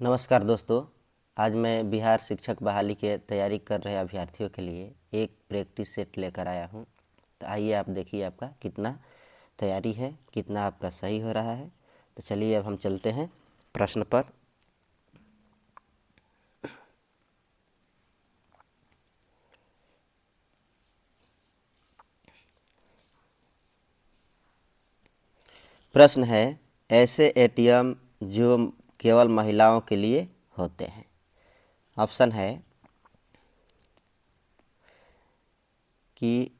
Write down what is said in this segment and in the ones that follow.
नमस्कार दोस्तों। आज मैं बिहार शिक्षक बहाली के तैयारी कर रहे अभ्यर्थियों के लिए एक प्रैक्टिस सेट लेकर आया हूं। तो आइए आप देखिए आपका कितना तैयारी है, कितना आपका सही हो रहा है। तो चलिए अब हम चलते हैं प्रश्न पर। प्रश्न है, ऐसे एटीएम जो केवल महिलाओं के लिए होते हैं। ऑप्शन है कि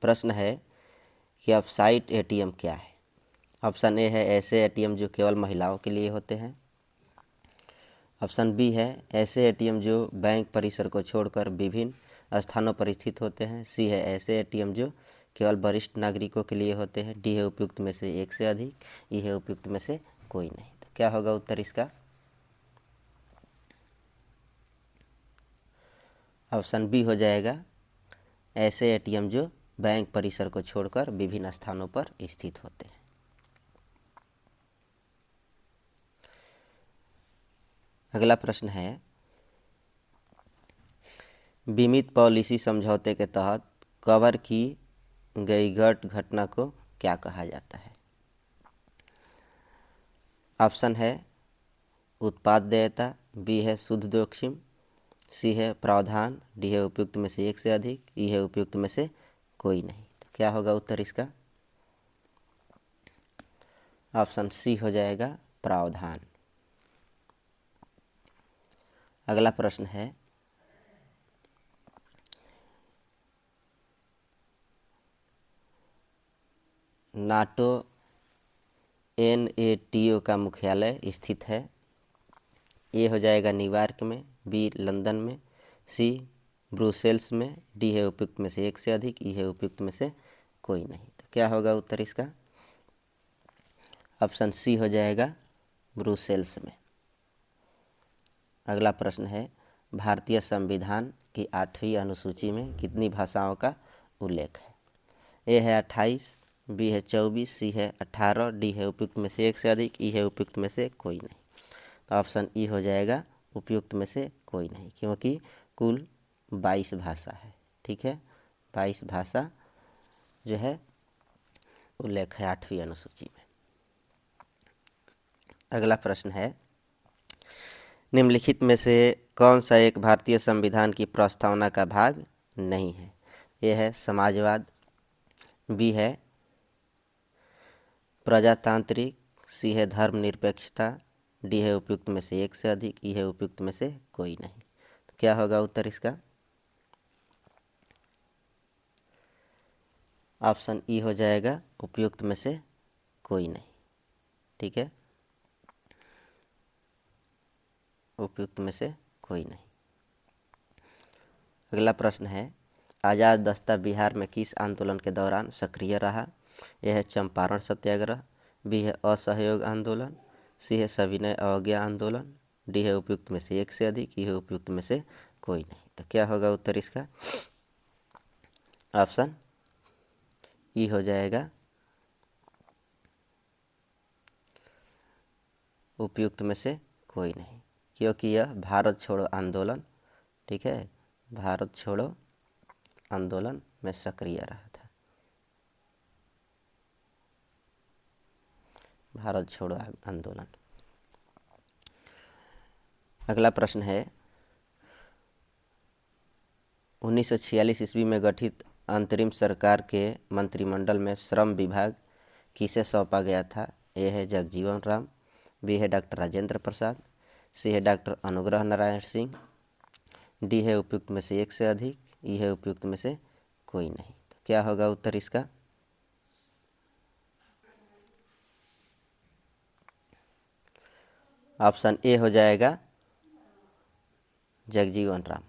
प्रश्न है कि ऑफसाइट एटीएम क्या है। ऑप्शन ए है ऐसे एटीएम जो केवल महिलाओं के लिए होते हैं। ऑप्शन बी है ऐसे एटीएम जो बैंक परिसर को छोड़कर विभिन्न स्थानों पर स्थित होते हैं। सी है ऐसे एटीएम जो केवल वरिष्ठ नागरिकों के लिए होते हैं। डी है उपयुक्त में से एक से अधिक। ई है उपयुक्त में से कोई नहीं। तो क्या होगा उत्तर इसका? ऑप्शन बी हो जाएगा ऐसे एटीएम जो बैंक परिसर को छोड़कर विभिन्न स्थानों पर स्थित होते हैं। अगला प्रश्न है, बीमित पॉलिसी समझौते के तहत कवर की गई घटना को क्या कहा जाता है। ऑप्शन है उत्पाद देयता, बी है शुद्ध जोखिम, सी है प्रावधान, डी है उपयुक्त में से एक से अधिक, ई है उपयुक्त में से कोई नहीं। तो क्या होगा उत्तर इसका? ऑप्शन सी हो जाएगा प्रावधान। अगला प्रश्न है, नाटो NATO का मुख्यालय स्थित है। ए हो जाएगा न्यूयॉर्क में, बी लंदन में, सी ब्रुसेल्स में, डी है उपयुक्त में से एक से अधिक, ई है उपयुक्त में से कोई नहीं। तो क्या होगा उत्तर इसका? ऑप्शन सी हो जाएगा ब्रुसेल्स में। अगला प्रश्न है, भारतीय संविधान की 8वीं अनुसूची में कितनी भाषाओं का उल्लेख है। ए है 28, बी है 24, सी है 18, डी है उपयुक्त में से एक से अधिक, ई है उपयुक्त में से कोई नहीं। तो ऑप्शन ई हो जाएगा उपयुक्त में से कोई नहीं, क्योंकि कुल 22 भाषा है। ठीक है, 22 भाषा जो है उल्लेख है 8वीं अनुसूची में। अगला प्रश्न है, निम्नलिखित में से कौन सा एक भारतीय संविधान की प्रस्तावना का भाग नहीं है। ए है समाजवाद, बी है प्रजातांत्रिक, सी है धर्मनिरपेक्षता, डी है उपयुक्त में से एक से अधिक, ई है उपयुक्त में से कोई नहीं। तो क्या होगा उत्तर इसका? ऑप्शन ई हो जाएगा उपयुक्त में से कोई नहीं। ठीक है, उपयुक्त में से कोई नहीं। अगला प्रश्न है, आज़ाद दस्ता बिहार में किस आंदोलन के दौरान सक्रिय रहा। यह है चंपारण सत्याग्रह, बी है असहयोग आंदोलन, सी है सविनय अवज्ञा आंदोलन, डी है उपयुक्त में से एक से अधिक, ई है उपयुक्त में से कोई नहीं। तो क्या होगा उत्तर इसका? ऑप्शन ई हो जाएगा उपयुक्त में से कोई नहीं, क्योंकि यह भारत छोड़ो आंदोलन, ठीक है, भारत छोड़ो आंदोलन में सक्रिय रहा था। भारत छोड़ो आंदोलन। अगला प्रश्न है, 1946 ईस्वी में गठित अंतरिम सरकार के मंत्रिमंडल में श्रम विभाग किसे सौंपा गया था। ए है जगजीवन राम, बी है डॉक्टर राजेंद्र प्रसाद, सी है डॉक्टर अनुग्रह नारायण सिंह, डी है उपयुक्त में से एक से अधिक, ई है उपयुक्त में से कोई नहीं। तो क्या होगा उत्तर इसका? ऑप्शन ए हो जाएगा जगजीवन राम।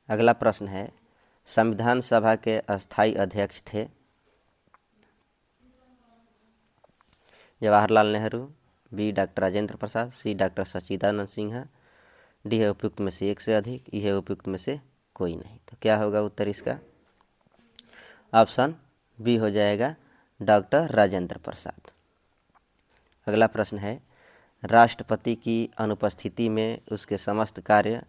अगला प्रश्न है, संविधान सभा के अस्थायी अध्यक्ष थे। जवाहरलाल नेहरू, बी डॉक्टर राजेंद्र प्रसाद, सी डॉक्टर सच्चिदानंद सिन्हा, डी है उपयुक्त में से एक से अधिक, ई है उपयुक्त में से कोई नहीं। तो क्या होगा उत्तर इसका? ऑप्शन बी हो जाएगा डॉक्टर राजेंद्र प्रसाद। अगला प्रश्न है, राष्ट्रपति की अनुपस्थिति में उसके समस्त कार्य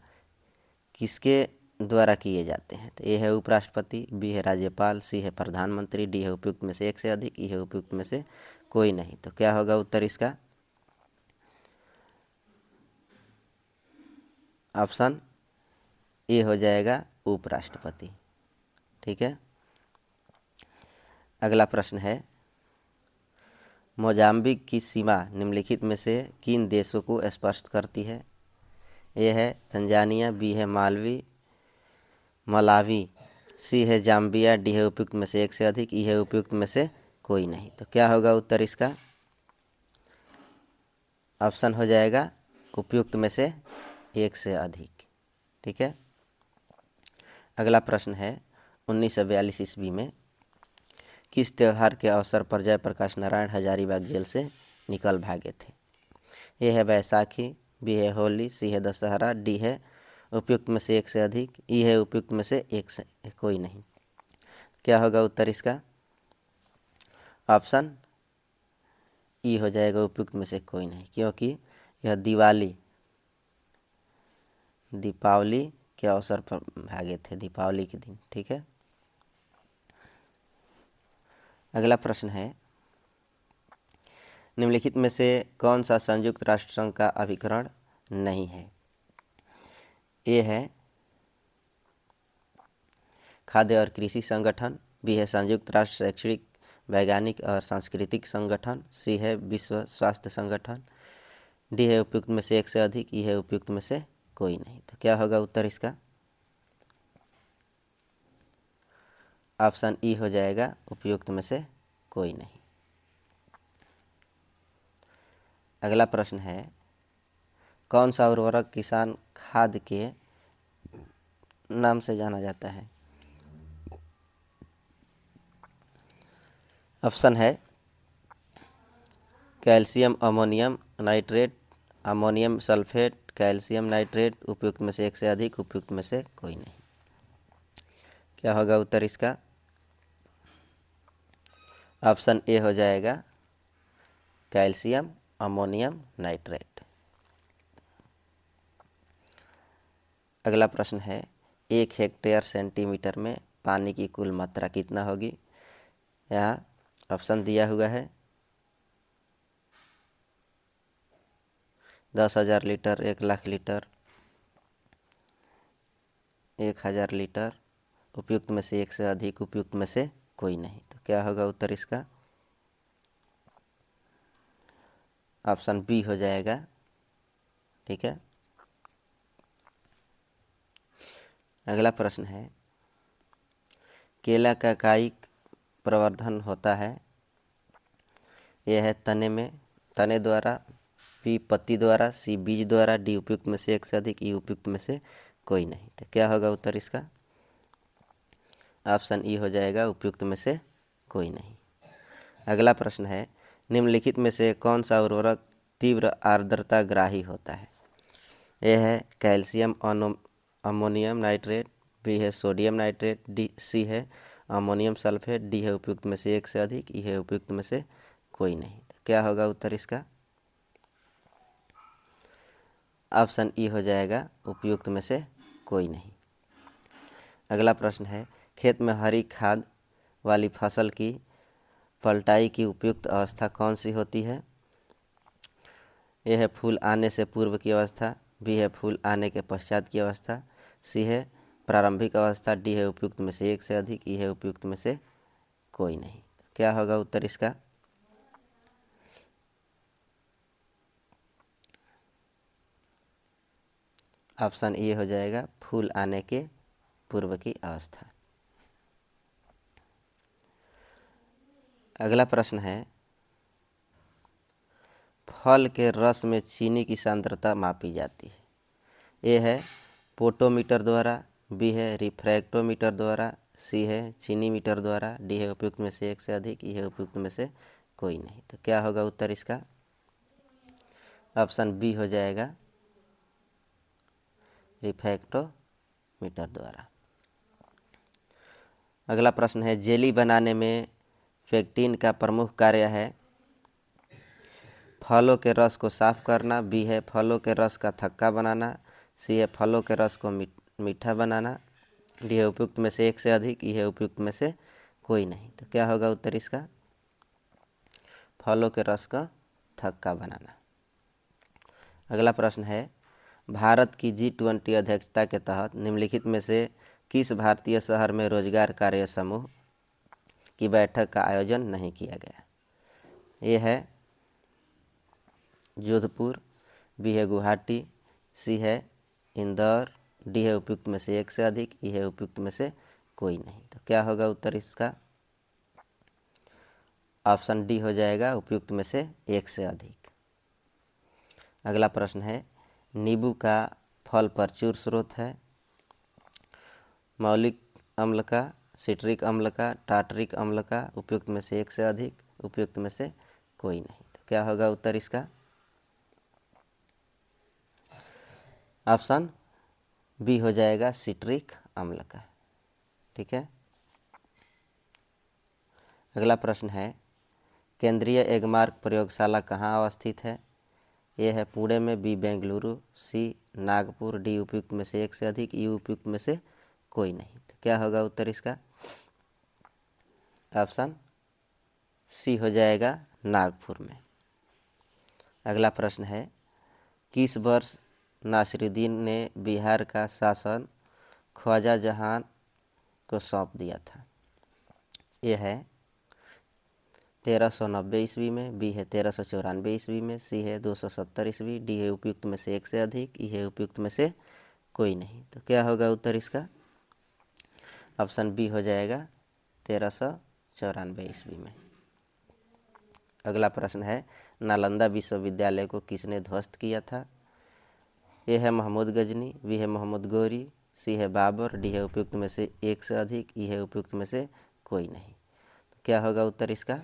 किसके द्वारा किए जाते हैं? तो ए है उपराष्ट्रपति, बी है राज्यपाल, सी है प्रधानमंत्री, डी है उपयुक्त में से एक से अधिक, ई है उपयुक्त में से कोई नहीं। तो क्या होगा उत्तर इसका? ऑप्शन ए हो जाएगा उपराष्ट्रपति। ठीक है। अगला प्रश्न है, मोजाम्बिक की सीमा निम्नलिखित में से किन देशों को स्पष्ट करती है? ए है तंजानिया, बी है मलावी, सी है जाम्बिया, डी है उपयुक्त में से एक से अधिक, ई है उपयुक्त में से कोई नहीं। तो क्या होगा उत्तर इसका? ऑप्शन हो जाएगा उपयुक्त में से एक से अधिक। ठीक है। अगला प्रश्न है, 1942 ईस्वी में किस त्यौहार के अवसर पर जयप्रकाश नारायण हजारीबाग जेल से निकल भागे थे? ए है बैसाखी, बी है होली, सी है दशहरा, डी है उपयुक्त में से एक से अधिक, ई है उपयुक्त में से एक से कोई नहीं। क्या होगा उत्तर इसका? ऑप्शन ई हो जाएगा उपयुक्त में से कोई नहीं, क्योंकि यह दीपावली के अवसर पर भागे थे, दीपावली के दिन। ठीक है। अगला प्रश्न है, निम्नलिखित में से कौन सा संयुक्त राष्ट्र संघ का अभिकरण नहीं है? ए है खाद्य और कृषि संगठन, बी है संयुक्त राष्ट्र शैक्षणिक वैज्ञानिक और सांस्कृतिक संगठन, सी है विश्व स्वास्थ्य संगठन, डी है उपयुक्त में से एक से अधिक, ई है उपयुक्त में से कोई नहीं। तो क्या होगा उत्तर इसका? ऑप्शन ई हो जाएगा उपयुक्त में से कोई नहीं। अगला प्रश्न है, कौन सा उर्वरक किसान खाद के नाम से जाना जाता है? ऑप्शन है calcium ammonium nitrate, ammonium sulphate, calcium nitrate, उपयुक्त में से एक से अधिक, उपयुक्त में से कोई नहीं। क्या होगा उत्तर इसका? ऑप्शन ए हो जाएगा कैल्शियम अमोनियम नाइट्रेट। अगला प्रश्न है, 1 हेक्टेयर सेंटीमीटर में पानी की कुल मात्रा कितना होगी? यहाँ ऑप्शन दिया हुआ है 10,000 लीटर, 1,00,000 लीटर, 1,000 लीटर, उपयुक्त में से एक से अधिक, उपयुक्त में से कोई नहीं। तो क्या होगा उत्तर इसका? ऑप्शन बी हो जाएगा। ठीक है। अगला प्रश्न है, केला का कायिक प्रवर्धन होता है? यह है तने द्वारा, बी पत्ती द्वारा, सी बीज द्वारा, डी उपयुक्त में से एक से अधिक, ई उपयुक्त में से कोई नहीं। तो क्या होगा उत्तर इसका? ऑप्शन ई हो जाएगा उपयुक्त में से कोई नहीं। अगला प्रश्न है, निम्नलिखित में से कौन सा उर्वरक तीव्र आर्द्रता ग्राही होता है? ए है कैल्शियम अमोनियम नाइट्रेट, बी है सोडियम नाइट्रेट, डी सी है अमोनियम सल्फेट, डी है उपयुक्त में से एक से अधिक, ई है उपयुक्त में से कोई नहीं। तो क्या होगा उत्तर इसका? ऑप्शन ई हो जाएगा उपयुक्त में से कोई नहीं। अगला प्रश्न है, खेत में हरी खाद वाली फसल की पलटाई की उपयुक्त अवस्था कौन सी होती है? ए है फूल आने से पूर्व की अवस्था, बी है फूल आने के पश्चात की अवस्था, सी है प्रारंभिक अवस्था, डी है उपयुक्त में से एक से अधिक, ई है उपयुक्त में से कोई नहीं। क्या होगा उत्तर इसका? ऑप्शन ए हो जाएगा फूल आने के पूर्व की अवस्था। अगला प्रश्न है, फल के रस में चीनी की सांद्रता मापी जाती है? ए है पोटोमीटर द्वारा, बी है रिफ्रैक्टोमीटर द्वारा, सी है चीनी मीटर द्वारा, डी है उपयुक्त में से एक से अधिक, ई है उपयुक्त में से कोई नहीं। तो क्या होगा उत्तर इसका? ऑप्शन बी हो जाएगा रिफ्रैक्टोमीटर द्वारा। अगला प्रश्न है जेली बनाने में पेक्टिन का प्रमुख कार्य है। फलों के रस को साफ करना, बी है फलों के रस का थक्का बनाना, सी है फलों के रस को मीठा बनाना, डी है उपयुक्त में से एक से अधिक, ई है उपयुक्त में से कोई नहीं। तो क्या होगा उत्तर इसका? फलों के रस का थक्का बनाना। अगला प्रश्न है भारत की G20 अध्यक्षता के तहत निम्नलिखित में से किस भारतीय शहर में रोजगार कार्य समूह की बैठक का आयोजन नहीं किया गया? ये है जोधपुर, बी है गुवाहाटी, सी है इंदौर, डी है उपयुक्त में से एक से अधिक, ई है उपयुक्त में से कोई नहीं। तो क्या होगा उत्तर इसका? ऑप्शन डी हो जाएगा, उपयुक्त में से एक से अधिक। अगला प्रश्न है नींबू का फल प्रचुर स्रोत है। मौलिक अम्ल का, सिट्रिक अम्ल का, टार्टरिक अम्ल का, उपयुक्त में से एक से अधिक, उपयुक्त में से कोई नहीं। तो क्या होगा उत्तर इसका? ऑप्शन बी हो जाएगा, सिट्रिक अम्ल का। ठीक है। अगला प्रश्न है केंद्रीय एगमार्क प्रयोगशाला कहाँ अवस्थित है? ए है पुणे में, बी बेंगलुरु, सी नागपुर, डी उपयुक्त में से एक से अधिक, ई उपयुक्त में से कोई नहीं। तो क्या होगा उत्तर इसका? ऑप्शन सी हो जाएगा, नागपुर में। अगला प्रश्न है किस वर्ष नासिरुद्दीन ने बिहार का शासन ख्वाजा जहां को सौंप दिया था? ये है 1390 ईस्वी में, बी है 1394 ईस्वी में, सी है 270 ईस्वी, डी है उपयुक्त में से एक से अधिक, ई है उपयुक्त में से कोई नहीं। तो क्या होगा उत्तर इसका? ऑप्शन बी हो जाएगा, 1394 ईस्वी में। अगला प्रश्न है नालंदा विश्वविद्यालय को किसने ध्वस्त किया था? ए है महमूद गजनी, बी है मोहम्मद गौरी, सी है बाबर, डी है उपयुक्त में से एक से अधिक, ई है उपयुक्त में से कोई नहीं। तो क्या होगा उत्तर इसका?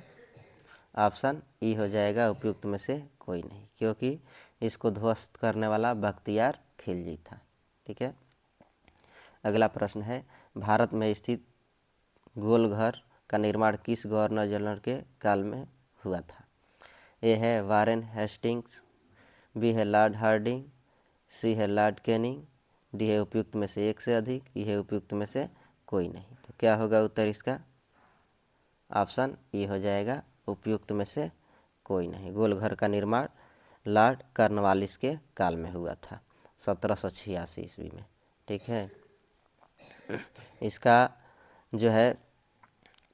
ऑप्शन ई हो जाएगा, उपयुक्त में से कोई नहीं, क्योंकि इसको ध्वस्त करने वाला बख्तियार खिलजी था। ठीक है। अगला प्रश्न है भारत में स्थित गोलघर का निर्माण किस गवर्नर जनरल के काल में हुआ था? ए है वारेन हेस्टिंग्स, बी है लॉर्ड हार्डिंग, सी है लॉर्ड कैनिंग, डी है उपयुक्त में से एक से अधिक, ई है उपयुक्त में से कोई नहीं। तो क्या होगा उत्तर इसका? ऑप्शन ई हो जाएगा, उपयुक्त में से कोई नहीं। गोलघर का निर्माण लॉर्ड कॉर्नवालिस के काल में हुआ था 1786 ईस्वी में। ठीक है। इसका जो है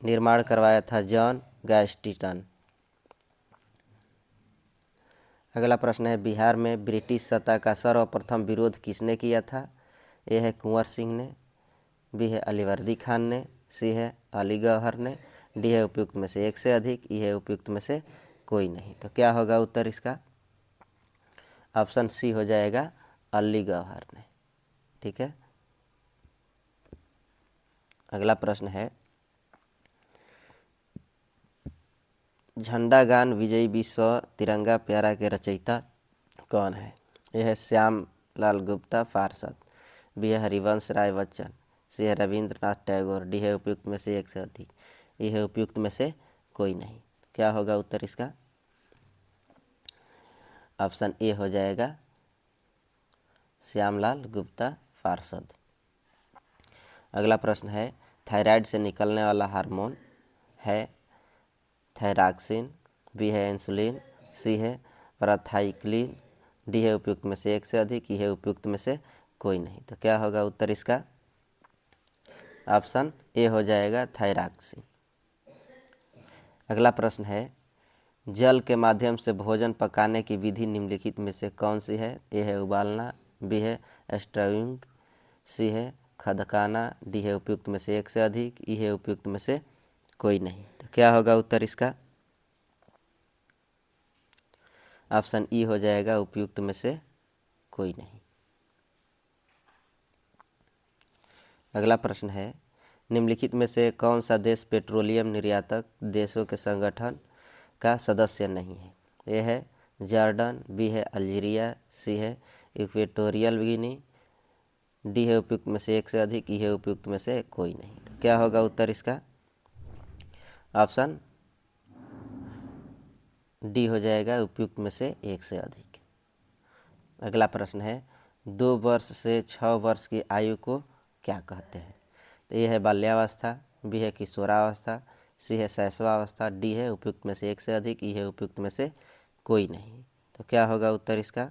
निर्माण करवाया था जॉन गैस्टिटन। अगला प्रश्न है बिहार में ब्रिटिश सत्ता का सर्वप्रथम विरोध किसने किया था? ए है कुंवर सिंह ने, बी है अलीवर्दी खान ने, सी है अली गौहर ने, डी है उपयुक्त में से एक से अधिक, ई है उपयुक्त में से कोई नहीं। तो क्या होगा उत्तर इसका? ऑप्शन सी हो जाएगा, अली गौहर ने। ठीक है। अगला प्रश्न है झंडा गान विजयी विश्व तिरंगा प्यारा के रचयिता कौन है? यह है श्याम लाल गुप्ता पार्षद, बी है हरिवंश राय बच्चन, सी है रविंद्रनाथ टैगोर, डी है उपयुक्त में से एक से अधिक, ई है उपयुक्त में से कोई नहीं। क्या होगा उत्तर इसका? ऑप्शन ए हो जाएगा, श्यामलाल गुप्ता पार्षद। अगला प्रश्न है थायराइड से निकलने वाला हार्मोन है थायरॉक्सिन, बी है इंसुलिन, सी है पैराथाइक्लिन, डी है उपयुक्त में से एक से अधिक, ई है उपयुक्त में से कोई नहीं। तो क्या होगा उत्तर इसका? ऑप्शन ए हो जाएगा, थायरॉक्सिन। अगला प्रश्न है जल के माध्यम से भोजन पकाने की विधि निम्नलिखित में से कौन सी है? ए है उबालना, बी है स्टविंग, सी है खदकाना, डी है उपयुक्त में से एक से अधिक, ई है उपयुक्त में से कोई नहीं। तो क्या होगा उत्तर इसका? ऑप्शन ई हो जाएगा, उपयुक्त में से कोई नहीं। अगला प्रश्न है निम्नलिखित में से कौन सा देश पेट्रोलियम निर्यातक देशों के संगठन का सदस्य नहीं है? ए है जॉर्डन, बी है अल्जीरिया, सी है इक्वेटोरियल गिनी, डी है उपयुक्त में से एक से अधिक, ई है उपयुक्त में से कोई नहीं। क्या होगा उत्तर इसका? ऑप्शन डी हो जाएगा, उपयुक्त में से एक से अधिक। अगला प्रश्न है 2 वर्ष से 6 वर्ष की आयु को क्या कहते हैं? तो ये है बाल्यावस्था, बी है किशोरावस्था, सी है शैशवावस्था, डी है उपयुक्त में से एक से अधिक, ई है उपयुक्त में से कोई नहीं। तो क्या होगा उत्तर इसका?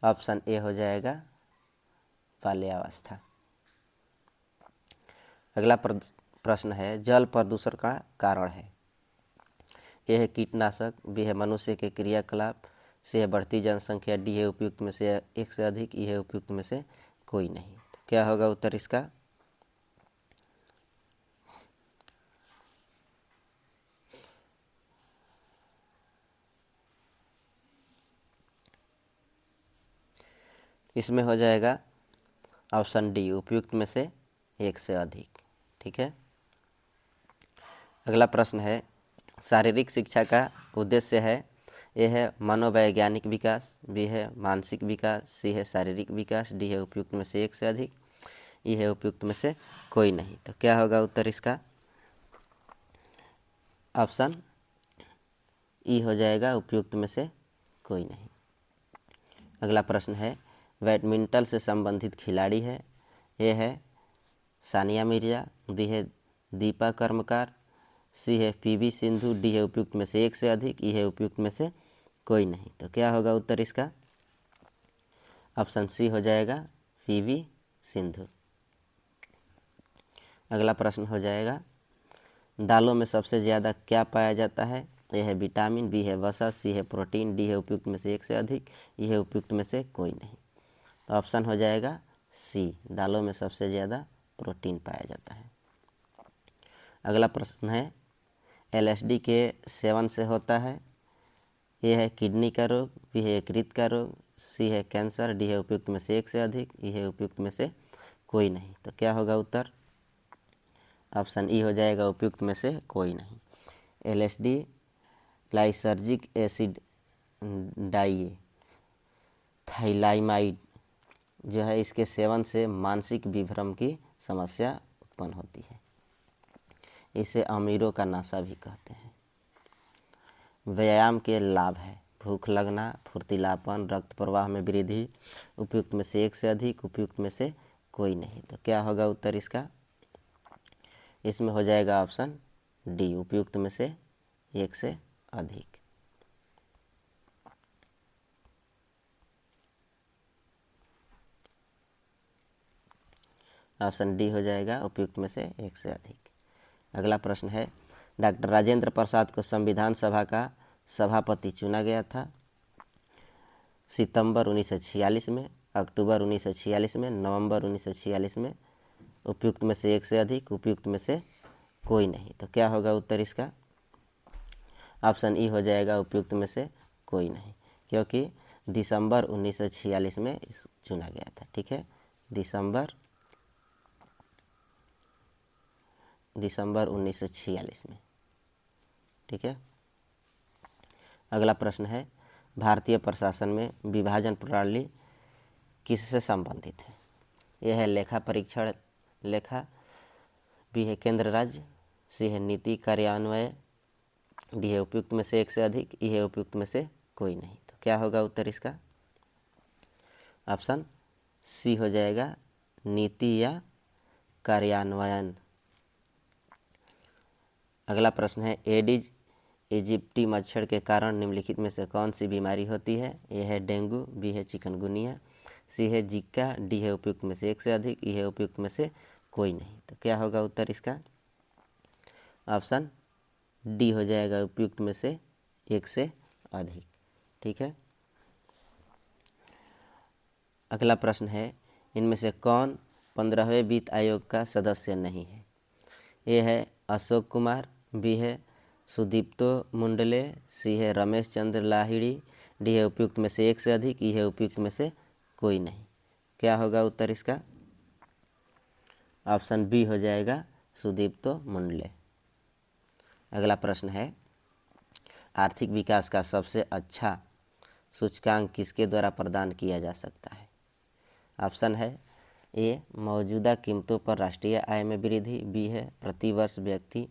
ऑप्शन ए हो जाएगा, बाल्यावस्था। अगला प्रश्न है जल प्रदूषण का कारण है। ए है कीटनाशक, बी है मनुष्य के क्रियाकलाप, सी है बढ़ती जनसंख्या, डी है उपयुक्त में से एक से अधिक, ई है उपयुक्त में से कोई नहीं। तो क्या होगा उत्तर इसका? इसमें हो जाएगा ऑप्शन डी, उपयुक्त में से एक से अधिक। ठीक है। अगला प्रश्न है शारीरिक शिक्षा का उद्देश्य है। ए है मनोवैज्ञानिक विकास, बी है मानसिक विकास, सी है शारीरिक विकास, डी है उपयुक्त में से एक से अधिक, ई है उपयुक्त में से कोई नहीं। तो क्या होगा उत्तर इसका? ऑप्शन ई हो जाएगा, उपयुक्त में से कोई नहीं। अगला प्रश्न है बैडमिंटन से संबंधित खिलाड़ी है। ए है सानिया मिर्जा, बी है दीपा कर्मकार, सी है पीवी सिंधु, डी है उपयुक्त में से एक से अधिक, ई है उपयुक्त में से कोई नहीं। तो क्या होगा उत्तर इसका? ऑप्शन सी हो जाएगा, पीवी सिंधु। अगला प्रश्न हो जाएगा दालों में सबसे ज़्यादा क्या पाया जाता है? ए है विटामिन, बी है वसा, सी है प्रोटीन, डी है उपयुक्त में से एक से अधिक, ई है उपयुक्त में से कोई नहीं। तो ऑप्शन हो जाएगा सी, दालों में सबसे ज़्यादा प्रोटीन पाया जाता है। अगला प्रश्न है एलएसडी के सेवन से होता है। ए है किडनी का रोग, बी है यकृत का रोग, सी है कैंसर, डी है उपयुक्त में से एक से अधिक, ई है उपयुक्त में से कोई नहीं। तो क्या होगा उत्तर? ऑप्शन ई हो जाएगा, उपयुक्त में से कोई नहीं। एलएसडी लाइसर्जिक एसिड डाई थाइलाइमाइड जो है, इसके सेवन से मानसिक विभ्रम की समस्या उत्पन्न होती है। इसे अमीरों का नशा भी कहते हैं। व्यायाम के लाभ है भूख लगना, फुर्तीलापन, रक्त प्रवाह में वृद्धि, उपयुक्त में से एक से अधिक, उपयुक्त में से कोई नहीं। तो क्या होगा उत्तर इसका? इसमें हो जाएगा ऑप्शन डी, उपयुक्त में से एक से अधिक। ऑप्शन डी हो जाएगा, उपयुक्त में से एक से अधिक। अगला प्रश्न है डॉक्टर राजेंद्र प्रसाद को संविधान सभा का सभापति चुना गया था। सितंबर 1946 में, अक्टूबर 1946 में, नवंबर 1946 में, उपयुक्त में से एक से अधिक, उपयुक्त में से कोई नहीं। तो क्या होगा उत्तर इसका? ऑप्शन ई हो जाएगा, उपयुक्त में से कोई नहीं, क्योंकि दिसंबर 1946 में चुना गया था। ठीक है, दिसंबर 1946 में। ठीक है। अगला प्रश्न है भारतीय प्रशासन में विभाजन प्रणाली किससे संबंधित है? यह है लेखा परीक्षण लेखा, बी है केंद्र राज्य, सी है नीति कार्यान्वयन, डी है उपयुक्त में से एक से अधिक, ई है उपयुक्त में से कोई नहीं। तो क्या होगा उत्तर इसका? ऑप्शन सी हो जाएगा, नीति या कार्यान्वयन। अगला प्रश्न है एडिज इजिप्टी मच्छर के कारण निम्नलिखित में से कौन सी बीमारी होती है? ए है डेंगू, बी है चिकनगुनिया, सी है जिका, डी है उपयुक्त में से एक से अधिक, ई है उपयुक्त में से कोई नहीं। तो क्या होगा उत्तर इसका? ऑप्शन डी हो जाएगा, उपयुक्त में से एक से अधिक। ठीक है। अगला प्रश्न है इनमें से कौन 15वें वित्त आयोग का सदस्य नहीं है? ए है अशोक कुमार, बी है सुदीप्तो मुंडले, सी है रमेश चंद्र लाहिड़ी, डी है उपयुक्त में से एक से अधिक, ई है उपयुक्त में से कोई नहीं। क्या होगा उत्तर इसका? ऑप्शन बी हो जाएगा, सुदीप्तो मुंडले। अगला प्रश्न है आर्थिक विकास का सबसे अच्छा सूचकांक किसके द्वारा प्रदान किया जा सकता है? ऑप्शन है ए मौजूदा कीमतों पर राष्ट्रीय आय में वृद्धि, बी है प्रतिवर्ष व्यक्ति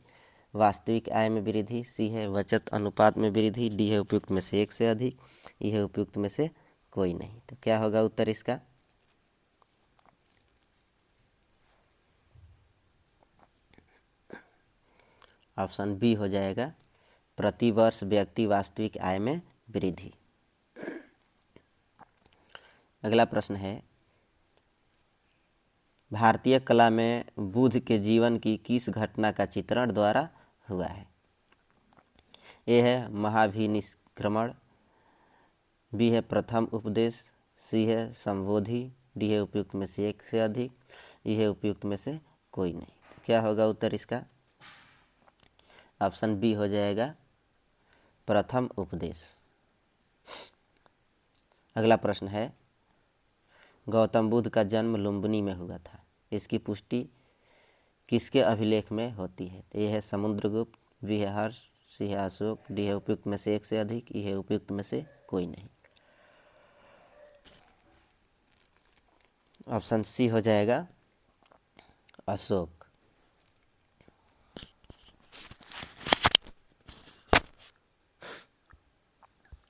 वास्तविक आय में वृद्धि, सी है बचत अनुपात में वृद्धि, डी है उपयुक्त में से एक से अधिक, ई है उपयुक्त में से कोई नहीं। तो क्या होगा उत्तर इसका? ऑप्शन बी हो जाएगा, प्रतिवर्ष व्यक्ति वास्तविक आय में वृद्धि। अगला प्रश्न है, भारतीय कला में बुद्ध के जीवन की किस घटना का चित्रण द्वारा हुआ है? ए है महाभिनिष्क्रमण, बी है प्रथम उपदेश, सी है संबोधि, डी है उपयुक्त में से एक से अधिक, ई है उपयुक्त में से कोई नहीं। तो क्या होगा उत्तर इसका? ऑप्शन बी हो जाएगा, प्रथम उपदेश। अगला प्रश्न है, गौतम बुद्ध का जन्म लुम्बिनी में हुआ था, इसकी पुष्टि किसके अभिलेख में होती है? तो ये है समुद्रगुप्त, बी है हर्ष, सी है अशोक, डी है उपयुक्त में से एक से अधिक, ई है उपयुक्त में से कोई नहीं। ऑप्शन सी हो जाएगा, अशोक।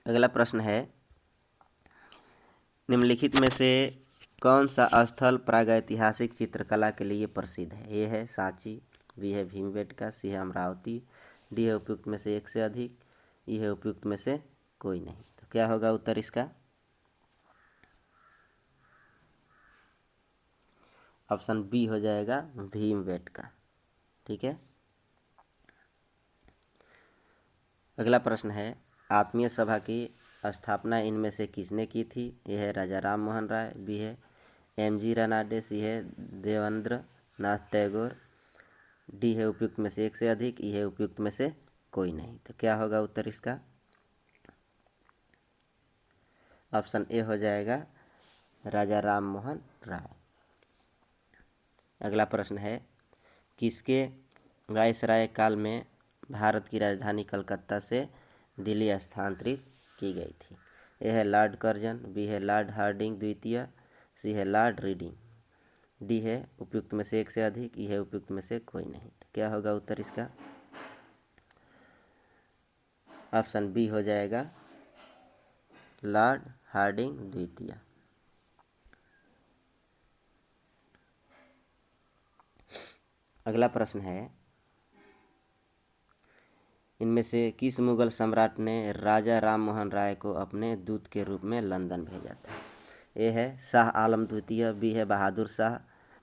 अगला प्रश्न है, निम्नलिखित में से कौन सा स्थल प्रागैतिहासिक चित्रकला के लिए प्रसिद्ध है? ए है सांची, बी है भीमबेटका, सी है अमरावती, डी है उपयुक्त में से एक से अधिक, ई है उपयुक्त में से कोई नहीं। तो क्या होगा उत्तर इसका? ऑप्शन बी हो जाएगा, भीमबेटका। ठीक है। अगला प्रश्न है, आत्मीय सभा की स्थापना इनमें से किसने की थी? यह है राजा राम मोहन राय, बी है एम.जी. रानाडे, सी है देवेंद्र नाथ टैगोर, डी है उपयुक्त में से एक से अधिक, ई है उपयुक्त में से कोई नहीं। तो क्या होगा उत्तर इसका? ऑप्शन ए हो जाएगा, राजा राम मोहन राय। अगला प्रश्न है, किसके वायसराय काल में भारत की राजधानी कलकत्ता से दिल्ली स्थानांतरित की गई थी? यह है लॉर्ड कर्जन, बी है लॉर्ड हार्डिंग द्वितीय, सी है लॉर्ड रीडिंग, डी है उपयुक्त में से एक से अधिक, ई है उपयुक्त में से कोई नहीं। तो क्या होगा उत्तर इसका? ऑप्शन बी हो जाएगा, लॉर्ड हार्डिंग द्वितीय। अगला प्रश्न है, इनमें से किस मुगल सम्राट ने राजा राम मोहन राय को अपने दूत के रूप में लंदन भेजा था? ए है शाह आलम द्वितीय, बी है बहादुर शाह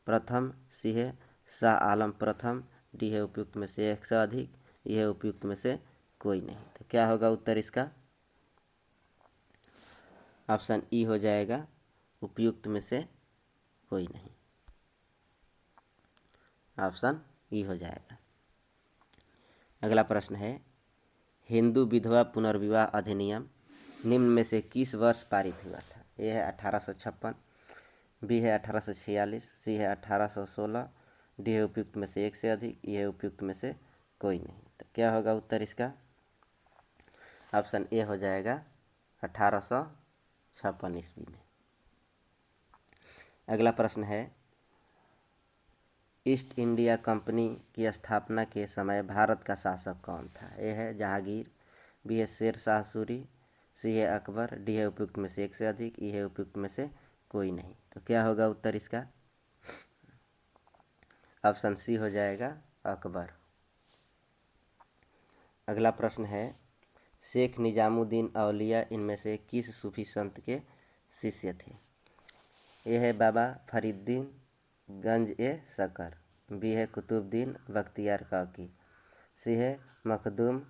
प्रथम, सी है शाह आलम प्रथम, डी है उपयुक्त में से एक से अधिक, ई है उपयुक्त में से कोई नहीं। तो क्या होगा उत्तर इसका? ऑप्शन ई हो जाएगा, उपयुक्त में से कोई नहीं। ऑप्शन ई हो जाएगा। अगला प्रश्न है, हिंदू विधवा पुनर्विवाह अधिनियम निम्न में से किस वर्ष पारित हुआ था? ए है 1856, बी है 1846, सी है 1816, डी है उपयुक्त में से एक से अधिक, ई है उपयुक्त में से कोई नहीं। तो क्या होगा उत्तर इसका? ऑप्शन ए हो जाएगा, 1856 ईस्वी में। अगला प्रश्न है, ईस्ट इंडिया कंपनी की स्थापना के समय भारत का शासक कौन था? ए है जहांगीर, बी है शेर शाह सूरी, सी है अकबर, डी है उपयुक्त में से एक से अधिक, ई है उपयुक्त में से कोई नहीं। तो क्या होगा उत्तर इसका? ऑप्शन सी हो जाएगा, अकबर। अगला प्रश्न है, शेख निजामुद्दीन औलिया इनमें से किस सूफी संत के शिष्य थे? ए है बाबा फरीदुद्दीन गंज ए शकर, बी है कुतुबुद्दीन बख्तियार काकी, सी है मखदूम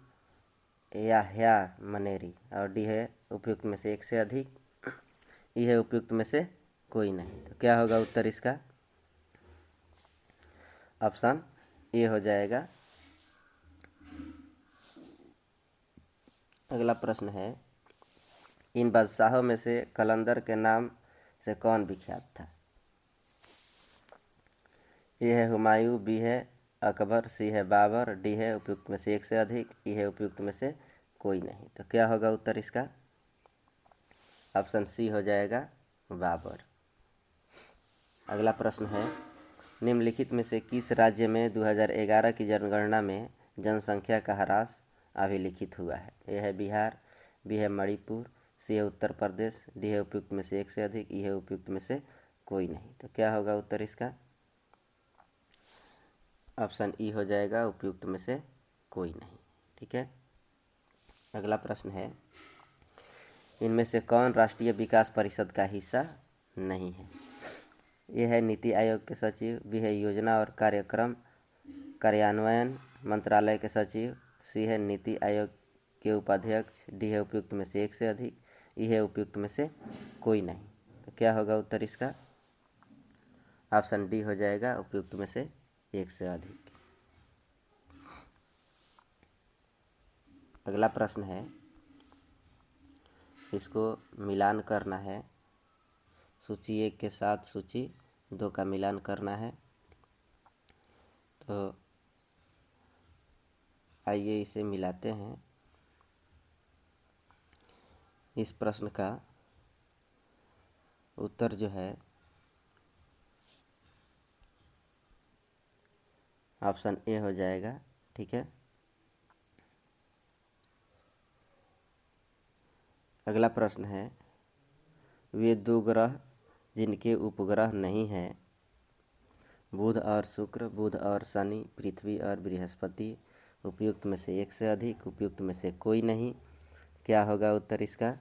याह्या मनेरी, और डी है उपयुक्त में से एक से अधिक, ई है उपयुक्त में से कोई नहीं। तो क्या होगा उत्तर इसका? ऑप्शन ए हो जाएगा। अगला प्रश्न है, इन बादशाहों में से कलंदर के नाम से कौन विख्यात था? ए है हुमायूं, बी है अकबर, सी है बाबर, डी है उपयुक्त में से एक से अधिक, ई है उपयुक्त में से कोई नहीं। तो क्या होगा उत्तर इसका? ऑप्शन सी हो जाएगा, बाबर। अगला प्रश्न है, निम्नलिखित में से किस राज्य में 2011 की जनगणना में जनसंख्या का ह्रास अभिलिखित हुआ है? ए है बिहार, बी है मणिपुर, सी है उत्तर प्रदेश, डी है उपयुक्त में से एक से अधिक, ई है उपयुक्त में से कोई नहीं। तो क्या होगा उत्तर इसका? ऑप्शन ई हो जाएगा, उपयुक्त में से कोई नहीं। ठीक है। अगला प्रश्न है, इनमें से कौन राष्ट्रीय विकास परिषद का हिस्सा नहीं है? ये है नीति आयोग के सचिव, बी है योजना और कार्यक्रम कार्यान्वयन मंत्रालय के सचिव, सी है नीति आयोग के उपाध्यक्ष, डी है उपयुक्त में से एक से अधिक, ई है उपयुक्त में से कोई नहीं। तो क्या होगा उत्तर इसका? ऑप्शन डी हो जाएगा, उपयुक्त में से एक से अधिक। अगला प्रश्न है, इसको मिलान करना है, सूची 1 के साथ सूची 2 का मिलान करना है। तो आइए इसे मिलाते हैं। इस प्रश्न का उत्तर जो है ऑप्शन ए हो जाएगा। ठीक है। अगला प्रश्न है, वे 2 ग्रह जिनके उपग्रह नहीं हैं, बुध और शुक्र, बुध और शनि, पृथ्वी और बृहस्पति, उपयुक्त में से एक से अधिक, उपयुक्त में से कोई नहीं। क्या होगा उत्तर इसका?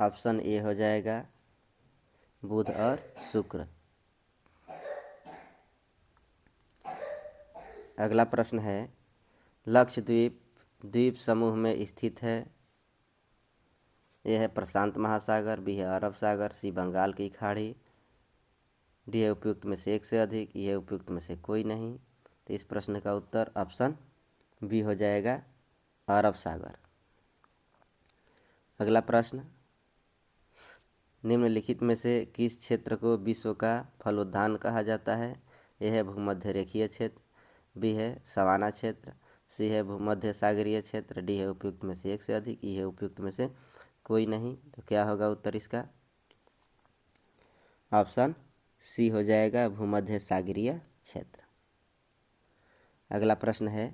ऑप्शन ए हो जाएगा, बुध और शुक्र। अगला प्रश्न है, लक्षद्वीप द्वीप समूह में स्थित है। यह है प्रशांत महासागर, बी है अरब सागर, सी बंगाल की खाड़ी, डी है उपयुक्त में से एक से अधिक, यह उपयुक्त में से कोई नहीं। तो इस प्रश्न का उत्तर ऑप्शन बी हो जाएगा, अरब सागर। अगला प्रश्न, निम्नलिखित में से किस क्षेत्र को विश्व का फलोद्यान कहा जाता है? यह है भूमध्य रेखीय क्षेत्र, बी है सवाना क्षेत्र, सी है भूमध्य सागरीय क्षेत्र, डी है उपयुक्त में से एक से अधिक, ई है उपयुक्त में से कोई नहीं। तो क्या होगा उत्तर इसका? ऑप्शन सी हो जाएगा, भूमध्य सागरीय क्षेत्र। अगला प्रश्न है,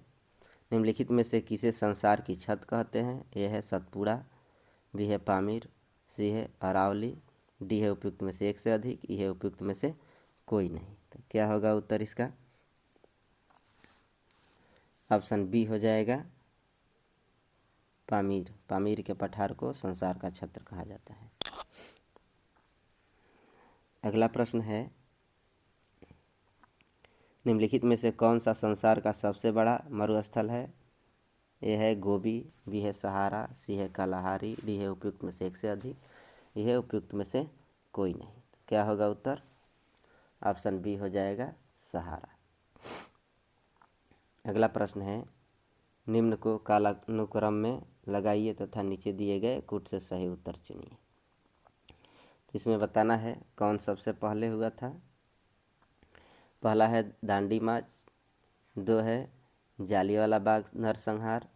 निम्नलिखित में से किसे संसार की छत कहते हैं? यह है सतपुड़ा, बी है पामीर, सी है अरावली, डी है उपयुक्त में से एक से अधिक, ई है उपयुक्त में से कोई नहीं। तो क्या होगा उत्तर इसका? ऑप्शन बी हो जाएगा, पामीर। पामीर के पठार को संसार का छत्र कहा जाता है। अगला प्रश्न है, निम्नलिखित में से कौन सा संसार का सबसे बड़ा मरुस्थल है? ए है गोबी, बी है सहारा, सी है कालाहारी, डी है उपयुक्त में से एक से अधिक, यह है उपयुक्त में से कोई नहीं। तो क्या होगा उत्तर? ऑप्शन बी हो जाएगा, सहारा। अगला प्रश्न है, निम्न को कालानुक्रम में लगाइए तथा नीचे दिए गए कूट से सही उत्तर चुनिए। तो इसमें बताना है कौन सबसे पहले हुआ था। पहला है दांडी मार्च, 2 है जालियांवाला बाग नरसंहार,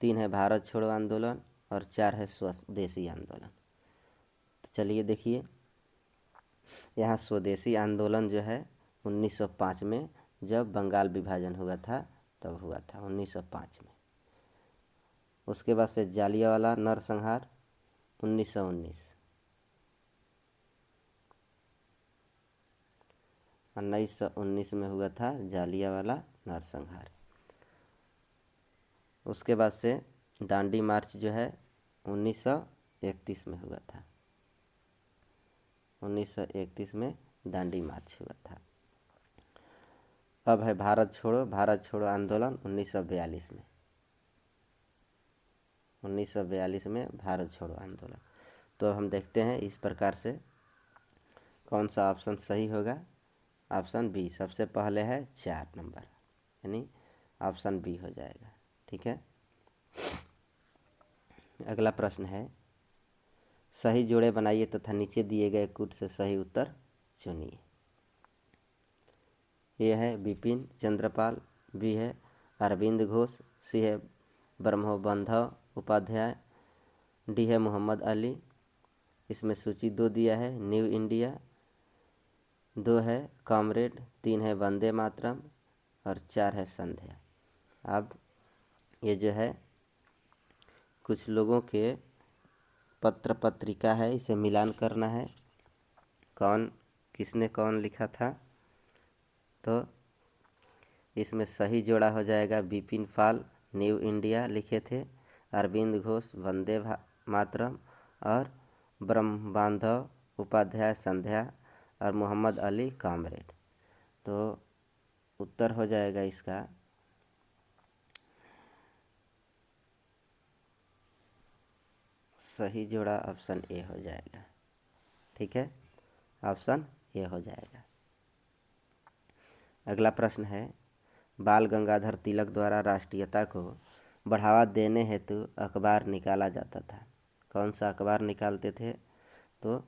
3 है भारत छोड़ो आंदोलन और 4 है स्वदेशी आंदोलन। तो चलिए देखिए, यहाँ स्वदेशी आंदोलन जो है 1905 में, जब बंगाल विभाजन हुआ था तब हुआ था 1905 में। उसके बाद से जालियांवाला नरसंहार 1919 1919 में हुआ था जालियांवाला नरसंहार। उसके बाद से दांडी मार्च जो है 1931 में हुआ था, 1931 में दांडी मार्च हुआ था। अब है भारत छोड़ो आंदोलन 1942 में, 1942 में भारत छोड़ो आंदोलन। तो हम देखते हैं इस प्रकार से कौन सा ऑप्शन सही होगा। ऑप्शन बी सबसे पहले है 4 नंबर, यानी ऑप्शन बी हो जाएगा। ठीक है। अगला प्रश्न है, सही जोड़े बनाइए तथा नीचे दिए गए कूट से सही उत्तर चुनिए। ये है बिपिन चंद्रपाल, बी है अरविंद घोष, सी है ब्रह्मबंधव उपाध्याय, डी है मोहम्मद अली। इसमें सूची 2 दिया है, न्यू इंडिया, 2 है कॉमरेड, 3 है वंदे मातरम और 4 है संध्या। अब ये जो है कुछ लोगों के पत्र पत्रिका है, इसे मिलान करना है, कौन किसने कौन लिखा था। तो इसमें सही जोड़ा हो जाएगा, बिपिन पाल न्यू इंडिया लिखे थे, अरविंद घोष वंदे मातरम और ब्रह्मबांधव उपाध्याय संध्या और मोहम्मद अली कॉमरेड। तो उत्तर हो जाएगा इसका सही जोड़ा ऑप्शन ए हो जाएगा। ठीक है, ऑप्शन ए हो जाएगा। अगला प्रश्न है, बाल गंगाधर तिलक द्वारा राष्ट्रीयता को बढ़ावा देने हेतु अखबार निकाला जाता था। कौन सा अखबार निकालते थे? तो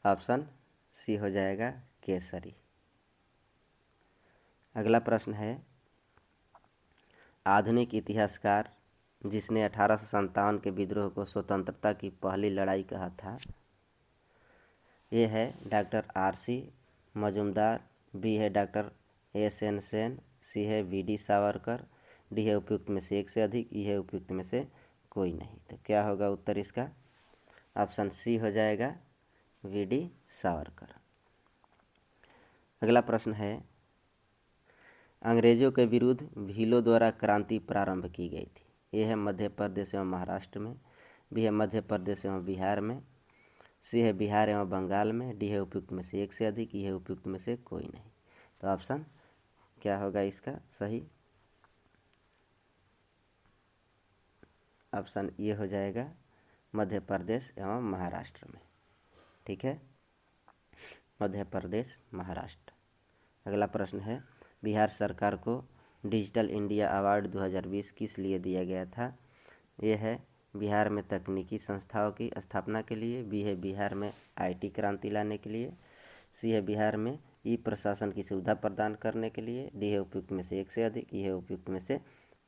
ऑप्शन सी हो जाएगा, केसरी। अगला प्रश्न है, आधुनिक इतिहासकार जिसने 1857 के विद्रोह को स्वतंत्रता की पहली लड़ाई कहा था, ये है डॉक्टर आर.सी. मजूमदार, बी है डॉक्टर एस.एन. सेन, सी है वी.डी. सावरकर, डी है उपयुक्त में से एक से अधिक, ई है उपयुक्त में से कोई नहीं। तो क्या होगा उत्तर इसका? ऑप्शन सी हो जाएगा, वी.डी. सावरकर। अगला प्रश्न है, अंग्रेजों के विरुद्ध भीलों द्वारा क्रांति प्रारंभ की गई थी। ये है मध्य प्रदेश एवं महाराष्ट्र में, बी है मध्य प्रदेश एवं बिहार में, सी है बिहार एवं बंगाल में, डी है उपयुक्त में से एक से अधिक, ई है उपयुक्त में से कोई नहीं। तो ऑप्शन क्या होगा इसका सही? ऑप्शन ये हो जाएगा, मध्य प्रदेश एवं महाराष्ट्र में। ठीक है, मध्य प्रदेश महाराष्ट्र। अगला प्रश्न है, बिहार सरकार को डिजिटल इंडिया अवार्ड 2020 किस लिए दिया गया था? ये है बिहार में तकनीकी संस्थाओं की स्थापना के लिए, बी है बिहार में आईटी क्रांति लाने के लिए, सी है बिहार में ई प्रशासन की सुविधा प्रदान करने के लिए, डी है उपयुक्त में से एक से अधिक, ई है उपयुक्त में से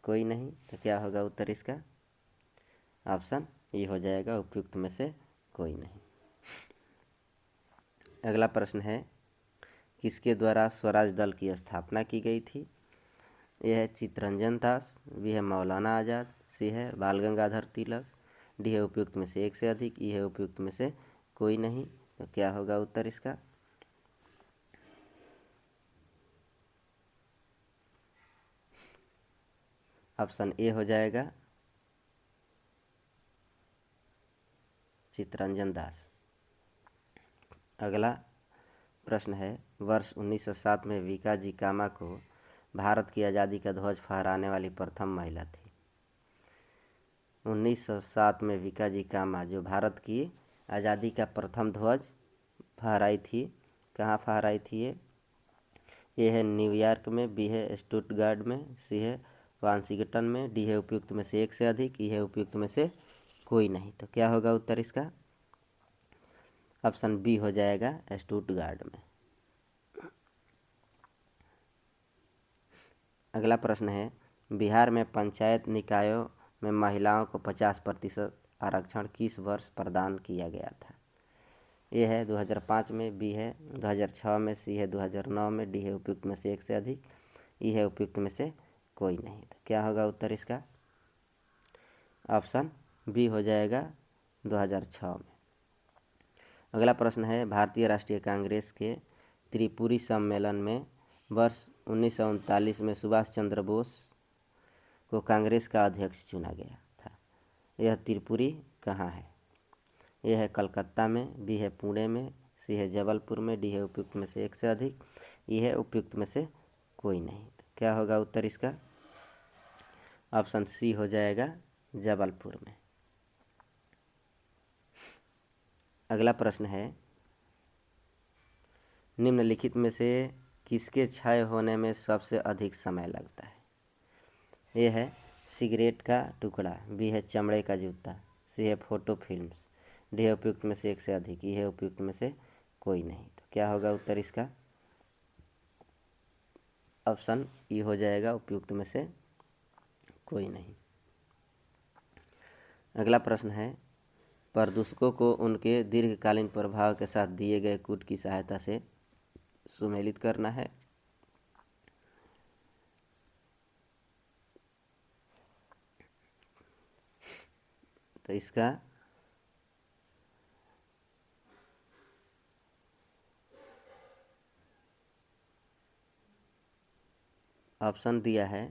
कोई नहीं। तो क्या होगा उत्तर इसका? ऑप्शन ये हो जाएगा, उपयुक्त में से कोई नहीं। अगला प्रश्न है, किसके द्वारा स्वराज दल की स्थापना की गई थी? यह है चित्तरंजन दास, बी है मौलाना आज़ाद, सी है बाल गंगाधर तिलक, डी है उपयुक्त में से एक से अधिक, ई है उपयुक्त में से कोई नहीं। तो क्या होगा उत्तर इसका? ऑप्शन ए हो जाएगा, चित्तरंजन दास। अगला प्रश्न है, वर्ष 1907 में विकाजी कामा को भारत की आज़ादी का ध्वज फहराने वाली प्रथम महिला थी। 1907 में विकाजी कामा जो भारत की आज़ादी का प्रथम ध्वज फहराई थी, कहाँ फहराई थी ये है न्यूयॉर्क में, बी है स्टुटगार्ट में, सी है वाशिंगटन में, डी है उपयुक्त में से एक से अधिक, ई है उपयुक्त में से कोई नहीं। तो क्या होगा उत्तर इसका? ऑप्शन बी हो जाएगा, स्टुटगार्ट में। अगला प्रश्न है, बिहार में पंचायत निकायों में महिलाओं को 50% आरक्षण किस वर्ष प्रदान किया गया था? ए है 2005 में, बी है 2006 में, सी है 2009 में, डी है उपयुक्त में से एक से अधिक, ई है उपयुक्त में से कोई नहीं। तो क्या होगा उत्तर इसका? ऑप्शन बी हो जाएगा, 2006 में। अगला प्रश्न है, भारतीय राष्ट्रीय कांग्रेस के त्रिपुरी सम्मेलन में वर्ष 1939 में सुभाष चंद्र बोस को कांग्रेस का अध्यक्ष चुना गया था। यह त्रिपुरी कहाँ है? यह है कलकत्ता में, बी है पुणे में, सी है जबलपुर में, डी है उपयुक्त में से एक से अधिक, ई है उपयुक्त में से कोई नहीं। तो क्या होगा उत्तर इसका? ऑप्शन सी हो जाएगा, जबलपुर में। अगला प्रश्न है, निम्नलिखित में से किसके क्षय होने में सबसे अधिक समय लगता है? ये है सिगरेट का टुकड़ा, बी है चमड़े का जूता, सी है फोटो फिल्म्स, डी है उपयुक्त में से एक से अधिक, ई है उपयुक्त में से कोई नहीं। तो क्या होगा उत्तर इसका? ऑप्शन ई हो जाएगा उपयुक्त में से कोई नहीं। अगला प्रश्न है, प्रदूषकों को उनके दीर्घकालीन प्रभाव के साथ दिए गए कूट की सहायता से सुमेलित करना है। तो इसका ऑप्शन दिया है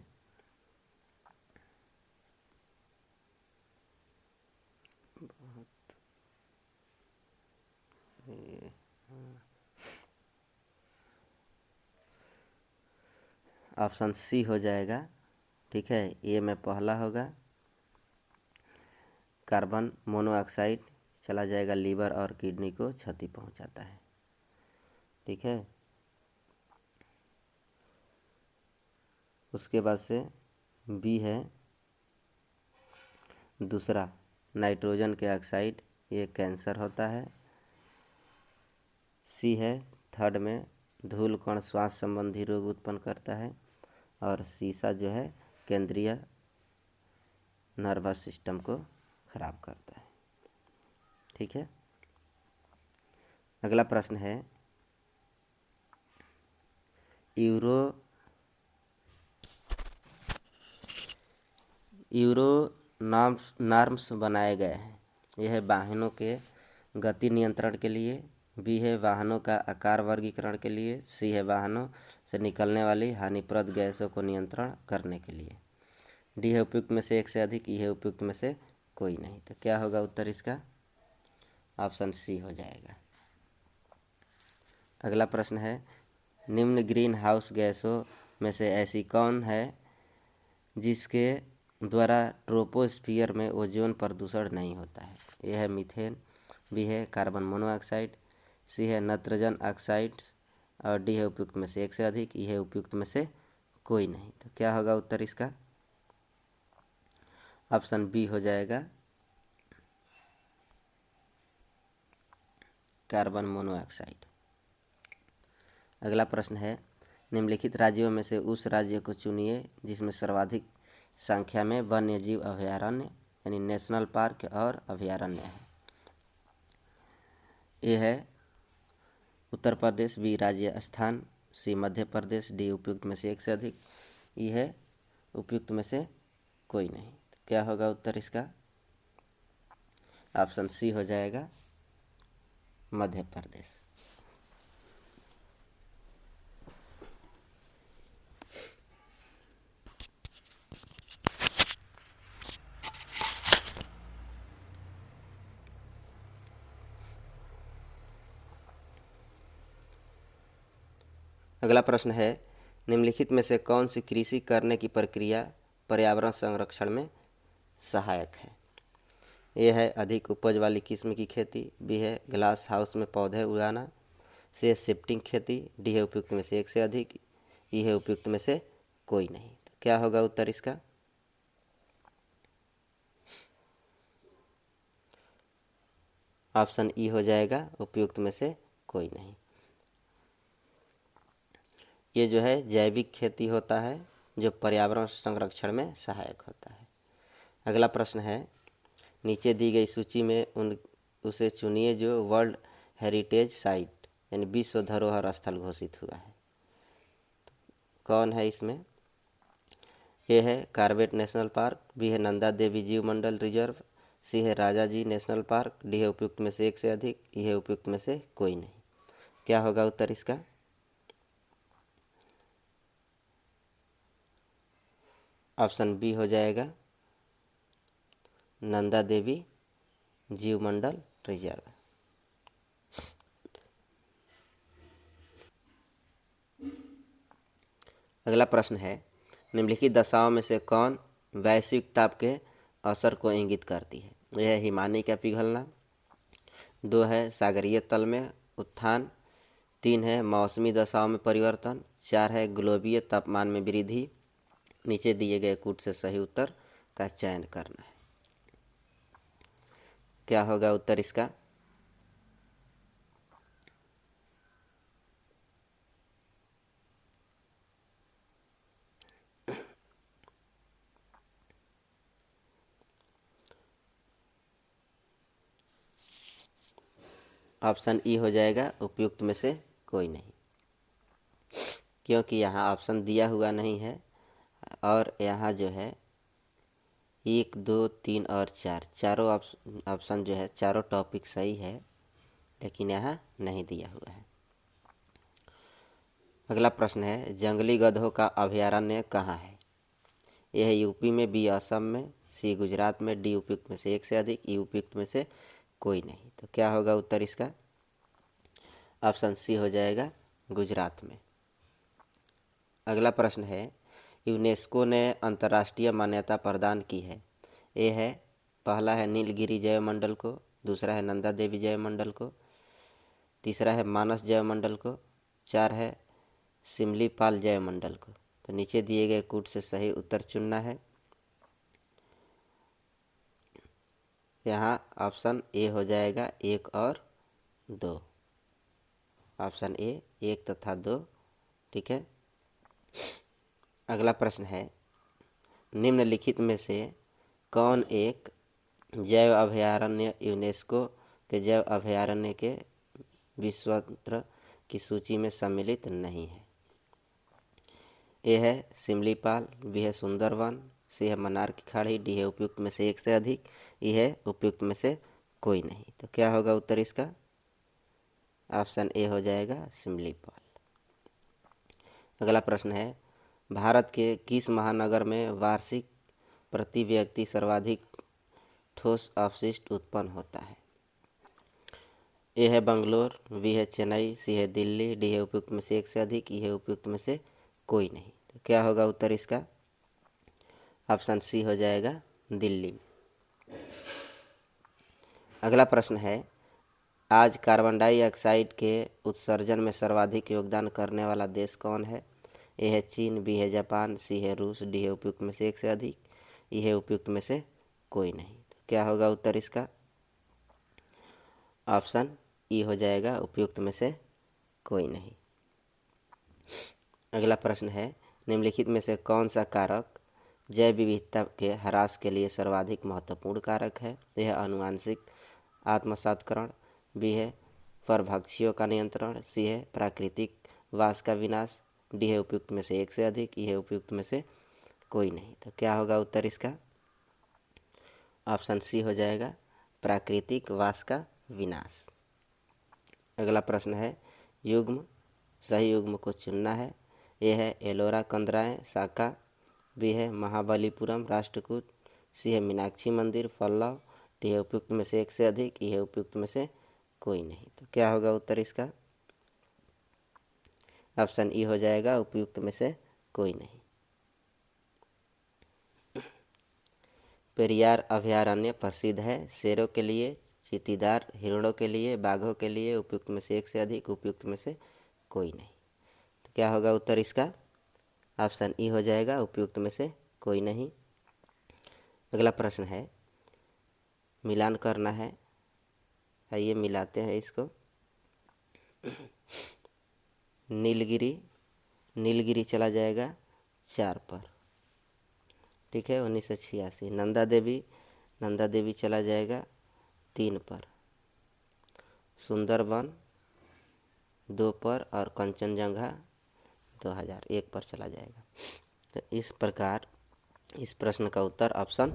ऑप्शन सी हो जाएगा। ठीक है, ये में पहला होगा कार्बन मोनोऑक्साइड चला जाएगा, लीवर और किडनी को क्षति पहुंचाता है। ठीक है, उसके बाद से बी है दूसरा नाइट्रोजन के ऑक्साइड, ये कैंसर होता है। सी है थर्ड में धूल कण श्वास संबंधी रोग उत्पन्न करता है। और सीसा जो है केंद्रीय नर्वस सिस्टम को खराब करता है। ठीक है, अगला प्रश्न है, यूरो नॉर्म्स बनाए गए हैं। यह वाहनों के गति नियंत्रण के लिए, बी है वाहनों का आकार वर्गीकरण के लिए, सी है वाहनों से निकलने वाली हानिप्रद गैसों को नियंत्रण करने के लिए, डी है उपयुक्त में से एक से अधिक, ई है उपयुक्त में से कोई नहीं। तो क्या होगा उत्तर इसका? ऑप्शन सी हो जाएगा। अगला प्रश्न है, निम्न ग्रीन हाउस गैसों में से ऐसी कौन है जिसके द्वारा ट्रोपोस्फियर में ओजोन प्रदूषण नहीं होता है? यह है मीथेन, बी है कार्बन मोनोऑक्साइड, सी है नाइट्रोजन ऑक्साइड और डी है उपयुक्त में से एक से अधिक, ई है उपयुक्त में से कोई नहीं। तो क्या होगा उत्तर इसका? ऑप्शन बी हो जाएगा कार्बन मोनोऑक्साइड। अगला प्रश्न है, निम्नलिखित राज्यों में से उस राज्य को चुनिए जिसमें सर्वाधिक संख्या में वन्य जीव अभयारण्य यानी नेशनल पार्क और अभयारण्य है। ए है उत्तर प्रदेश, बी राजस्थान, सी मध्य प्रदेश, डी उपयुक्त में से एक से अधिक, ई है उपयुक्त में से कोई नहीं। क्या होगा उत्तर इसका? ऑप्शन सी हो जाएगा मध्य प्रदेश। अगला प्रश्न है, निम्नलिखित में से कौन सी कृषि करने की प्रक्रिया पर्यावरण संरक्षण में सहायक है? ए है अधिक उपज वाली किस्म की खेती, बी है ग्लास हाउस में पौधे उगाना, सी है शिफ्टिंग खेती, डी है उपयुक्त में से एक से अधिक, ई है उपयुक्त में से कोई नहीं। तो क्या होगा उत्तर इसका? ऑप्शन ई हो जाएगा उपयुक्त में से कोई नहीं। ये जो है जैविक खेती होता है जो पर्यावरण संरक्षण में सहायक होता है। अगला प्रश्न है, नीचे दी गई सूची में उसे चुनिए जो वर्ल्ड हेरिटेज साइट यानी विश्व धरोहर स्थल घोषित हुआ है। कौन है इसमें? ए है कॉर्बेट नेशनल पार्क, बी है नंदा देवी जीव मंडल रिजर्व, सी है राजाजी नेशनल पार्क, डी है उपयुक्त में से एक से अधिक, ई है उपयुक्त में से कोई नहीं। क्या होगा उत्तर इसका? ऑप्शन बी हो जाएगा नंदा देवी जीव मंडल रिजर्व। अगला प्रश्न है, निम्नलिखित दशाओं में से कौन वैश्विक ताप के असर को इंगित करती है? यह है हिमानी का पिघलना, दो है सागरीय तल में उत्थान, तीन है मौसमी दशाओं में परिवर्तन, चार है ग्लोबीय तापमान में वृद्धि। नीचे दिए गए कूट से सही उत्तर का चयन करना है। क्या होगा उत्तर इसका? ऑप्शन ई हो जाएगा उपयुक्त में से कोई नहीं, क्योंकि यहाँ ऑप्शन दिया हुआ नहीं है और यहाँ जो है 1, 2, 3 और 4 चारों ऑप्शन जो है चारों टॉपिक सही है, लेकिन यहाँ नहीं दिया हुआ है। अगला प्रश्न है जंगली गधों का अभयारण्य कहाँ है? यह है यूपी में, बी असम में, सी गुजरात में, डी उपयुक्त में से एक से अधिक, ई उपयुक्त में से कोई नहीं। तो क्या होगा उत्तर इसका? ऑप्शन सी हो जाएगा गुजरात में। अगला प्रश्न है यूनेस्को ने अंतर्राष्ट्रीय मान्यता प्रदान की है। ये है पहला है नीलगिरी जैवमंडल को, दूसरा है नंदा देवी जैवमंडल को, तीसरा है मानस जैवमंडल को, 4 है सिमलीपाल जैवमंडल को। तो नीचे दिए गए कूट से सही उत्तर चुनना है। यहाँ ऑप्शन ए हो जाएगा 1 और 2, ऑप्शन ए 1 तथा 2, ठीक है। अगला प्रश्न है निम्नलिखित में से कौन एक जैव अभयारण्य यूनेस्को के जैव अभयारण्य के विश्व की सूची में सम्मिलित नहीं है? ए है सिमलीपाल, बी है सुंदरवन, सी है मन्नार की खाड़ी, डी है उपयुक्त में से एक से अधिक, ई है उपयुक्त में से कोई नहीं। तो क्या होगा उत्तर इसका? ऑप्शन ए हो जाएगा सिमलीपाल। अगला प्रश्न है भारत के किस महानगर में वार्षिक प्रति व्यक्ति सर्वाधिक ठोस अपशिष्ट उत्पन्न होता है? ए है बंगलोर, बी है चेन्नई, सी है दिल्ली, डी है उपयुक्त में से एक से अधिक, ई है उपयुक्त में से कोई नहीं। तो क्या होगा उत्तर इसका? ऑप्शन सी हो जाएगा दिल्ली। अगला प्रश्न है आज कार्बन डाइऑक्साइड के उत्सर्जन में सर्वाधिक योगदान करने वाला देश कौन है? ए है चीन, बी है जापान, सी है रूस, डी है उपयुक्त में से एक से अधिक, ई है उपयुक्त में से कोई नहीं। तो क्या होगा उत्तर इसका? ऑप्शन ई हो जाएगा उपयुक्त में से कोई नहीं। अगला प्रश्न है निम्नलिखित में से कौन सा कारक जैव विविधता के ह्रास के लिए सर्वाधिक महत्वपूर्ण कारक है? यह आनुवांशिक आत्मसात्करण, बी है परभक्षियों का नियंत्रण, सी है प्राकृतिक वास का विनाश, डी है उपयुक्त में से एक से अधिक, ई है उपयुक्त में से कोई नहीं। तो क्या होगा उत्तर इसका? ऑप्शन सी हो जाएगा प्राकृतिक वास का विनाश। अगला प्रश्न है युग्म सही युग्म को चुनना है। ए है एलोरा कंदराय शाखा, बी है महाबलीपुरम राष्ट्रकूट, सी है मीनाक्षी मंदिर पल्लव, डी है उपयुक्त में से एक से अधिक, ई है उपयुक्त में से कोई नहीं। तो क्या होगा उत्तर इसका? ऑप्शन ई हो जाएगा उपयुक्त में से कोई नहीं। पेरियार अभयारण्य प्रसिद्ध है शेरों के लिए, चीतीदार हिरणों के लिए, बाघों के लिए, उपयुक्त में से एक से अधिक, उपयुक्त में से कोई नहीं। तो क्या होगा उत्तर इसका? ऑप्शन ई हो जाएगा उपयुक्त में से कोई नहीं। अगला प्रश्न है मिलान करना है, आइए मिलाते हैं इसको। नीलगिरी चला जाएगा 4 पर, ठीक है 1986। नंदा देवी चला जाएगा 3 पर, सुंदरबन 2 पर और कंचनजंगा 2001 पर चला जाएगा। तो इस प्रकार इस प्रश्न का उत्तर ऑप्शन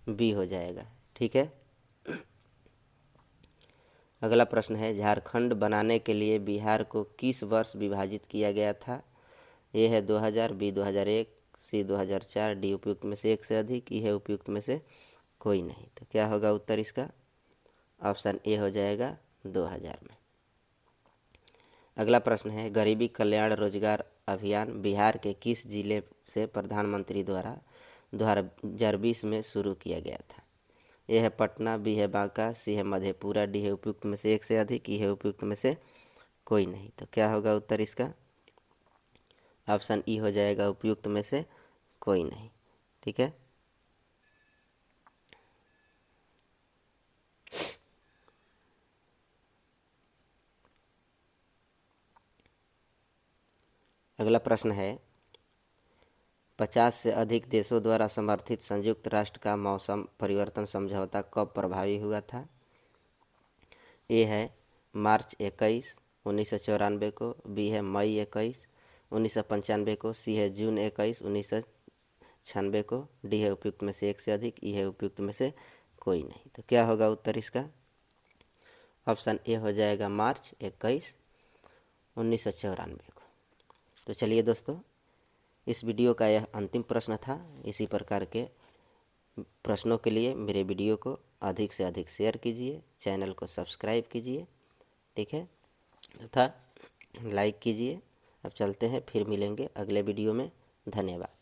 बी हो जाएगा, ठीक है। अगला प्रश्न है झारखंड बनाने के लिए बिहार को किस वर्ष विभाजित किया गया था? ए है 2000, बी 2001, सी 2004, डी उपयुक्त में से एक से अधिक, ई है उपयुक्त में से कोई नहीं। तो क्या होगा उत्तर इसका? ऑप्शन ए हो जाएगा 2000 में। अगला प्रश्न है गरीबी कल्याण रोजगार अभियान बिहार के किस जिले से प्रधानमंत्री द्वारा 2020 में शुरू किया गया था? ए है पटना, बी है बांका, सी है मधेपुरा, डी है उपयुक्त में से एक से अधिक, ई है उपयुक्त में से कोई नहीं। तो क्या होगा उत्तर इसका? ऑप्शन ई हो जाएगा उपयुक्त में से कोई नहीं, ठीक है। अगला प्रश्न है 50 से अधिक देशों द्वारा समर्थित संयुक्त राष्ट्र का मौसम परिवर्तन समझौता कब प्रभावी हुआ था? ए है मार्च 21 1994 को, बी है मई 21 1995 को, सी है जून 21 1996 को, डी है उपयुक्त में से एक से अधिक, ई है उपयुक्त में से कोई नहीं। तो क्या होगा उत्तर इसका? ऑप्शन ए हो जाएगा मार्च 21 1994 को। तो चलिए दोस्तों, इस वीडियो का यह अंतिम प्रश्न था। इसी प्रकार के प्रश्नों के लिए मेरे वीडियो को अधिक से अधिक शेयर कीजिए, चैनल को सब्सक्राइब कीजिए, ठीक है, तथा लाइक कीजिए। अब चलते हैं, फिर मिलेंगे अगले वीडियो में। धन्यवाद।